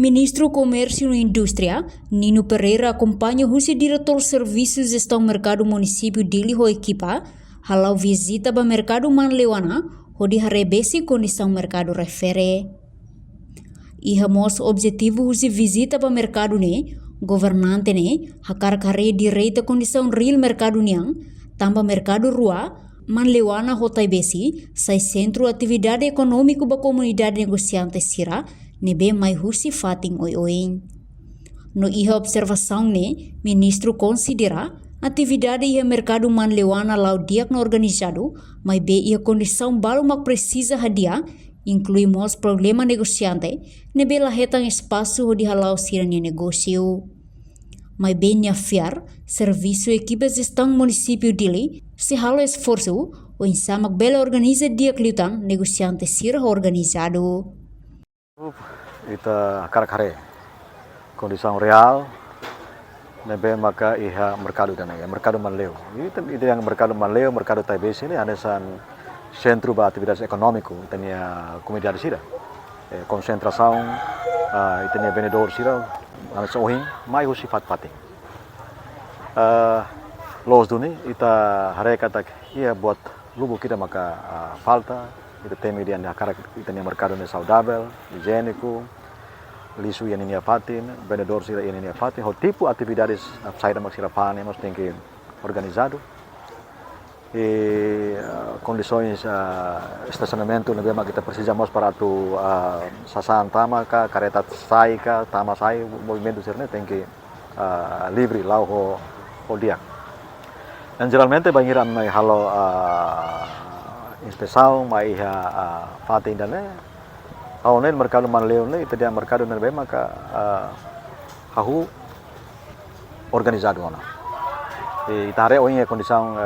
Ministro Comércio e Indústria, Nino Pereira, acompanha o diretor de Serviços de Gestão Mercado Município de Liho Equipa, halau visita para Mercado Manleuana, onde rebesi condição mercado refere. E ramos objetivo de visita para mercado ne, governante ne, hakar kare direita condição real mercado niang, tamba mercado rua, Manleuana hotai besi, sai centro atividade econômico ba comunidade negociante sira, nebe mai husi fating oi-oing. No iha observação ne, ministro considera atividade iha mercado Manleuana lau diak no organizado, mai be iha condição balu mak precisa hadia, inclui mos problema negociante, nebe lahetang espaço hodi halau siranya negócio. Mai be nyafiar, serviço equipe gestão município dili, se halo esforço, o insamak bela organiza diak liutang negociante sira organizado. Ita kare kondisi real nebe maka iha mercado dan mercado Manleu itu yang mercado Manleu mercado Taibes ini anesan centro ba atividades econômico tenia comunidade sira concentração tenia vendedor sira anesan ohin mai husi fat-fati los duni ita hare katak ia buat lubu kita maka falta itu temi dia akarak itania mercado ne saudável, higiênico, lisu yang ini fatin, vendedor sira yang ini fatin, ho tipo atividades saída maksira pane, mas tem que organizado. E condições estacionamento nebe kita precisamos para tu sasan tama ka kareta sai ka tama sai movimento sirne tem que livre lá o dia. Dan geralmente bangiran mai halo inspeção mai fatin dan awalnya mercado Manleu itu dia mercado nebe maka hahu organizado ona e tare oinha condição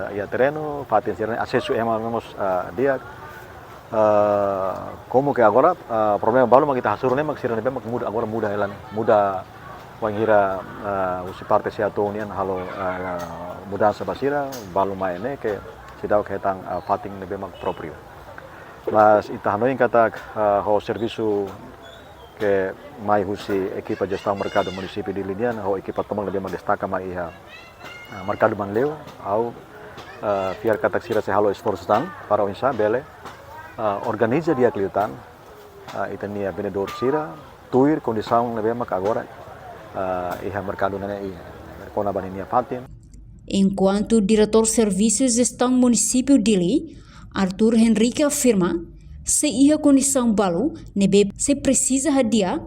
ia terreno fatin sirene acesso emamos dia como que agora problema balu kita hasurne mak sirene nebe mak muda agora muda elan muda wangira usi parte seatonian halo mudança basira balu maene que sidau ketang fating nebe mak proprio. Mas itahanoin kata ho serviço que mai husi equipa gestão mercado município de Linian ho equipa tomang nebe mak destaca mai iha mercado Manleu au fiar kata sira se halo esforço para o insa bele organiza dia kliutan itania vendedor sira tuir condição nebe mak agora iha mercado nene kona baninia fatin. Enquanto diretor Serviços de Gestão Município Dili, Arthur Henrique afirma, se iha condição balu, nebe se precisa hadia,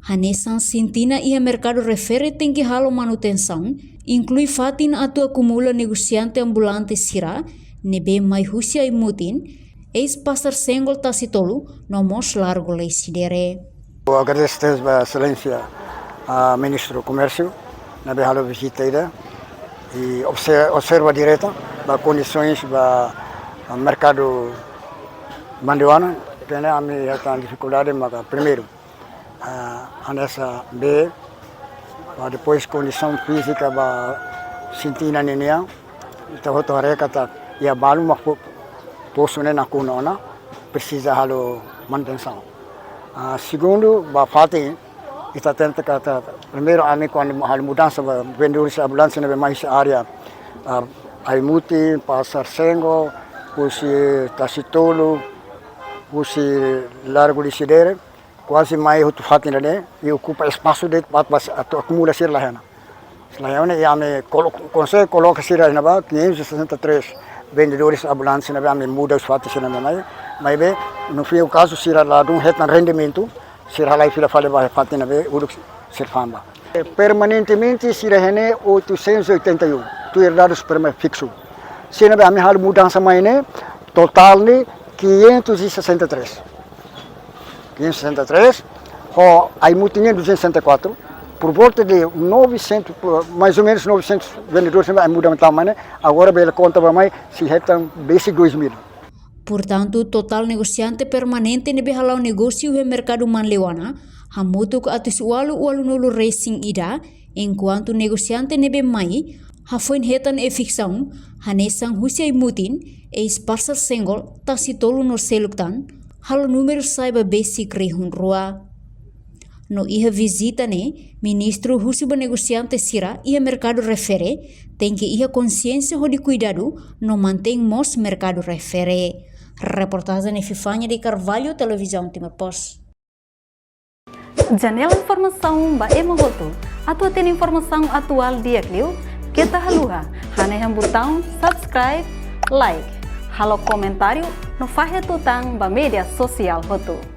hanesan sintina iha mercado refere tem que halo manutenção, inclui fatin atu acumula negociante ambulante sira, nebe mai husia imutin, eis pasar senggol tasitolu, nomos largo lei sidere. Eu agradeço a excelência a Ministro do Comércio, nebe halo visita ida, e observa direto as condições do mercado Manleuana, tem a minha dificuldade, mas primeiro nessa B, depois condição física sentir na linha, então eu torei kata ia balu mas posso na kunona precisa halo manutenção. Segundo, fatin kita tenta kata primeiro ami quando hal mudança vendedores ambulância na mais área aimuti pasar sengo usi tasitolo usi largo de sidere quase mais outro fatin né e ocupa espaço de acumula sir lá na e ami consegue coloca sir na ba 563 vendedores ambulância na ami muda os fatis na mas bem no fim o caso sir lá um retan rendimento sirha lai fila fale vai fatina be uduk sirfamba permanentemente sirhene 881 tu herdados perma fixo sina be ami hal mudança maine total ni 563 ho ai mutinha 264 por volta de 900 mais ou menos 900 vendedores ai muda tamanho agora bela conta vai mais se retam basic 2000. Portanto, total negociante permanente nebe halau negócio he mercado Manleuana, hamutuk atus ualu nulu racing ida, enquanto negociante nebe mai, hafoin hetan e ficção, hanesang husiai mutin, e esparsar senggol, tasitolu no seluktan, halo número saiba basic rehun rua. no iha visita ne, ministro husu negociante sira iha mercado refere, tem que iha consciência de cuidado no mantém mos mercado refere. Reportagem de Fifanya de Carvalho, Televisão Timor Post. Janela informação ba Emogoto. Atua tem informação atual dia kliu. Kita haluha. Haneham botão subscribe, like. Halo comentário no Fahya Tutang ba media sosial hotu.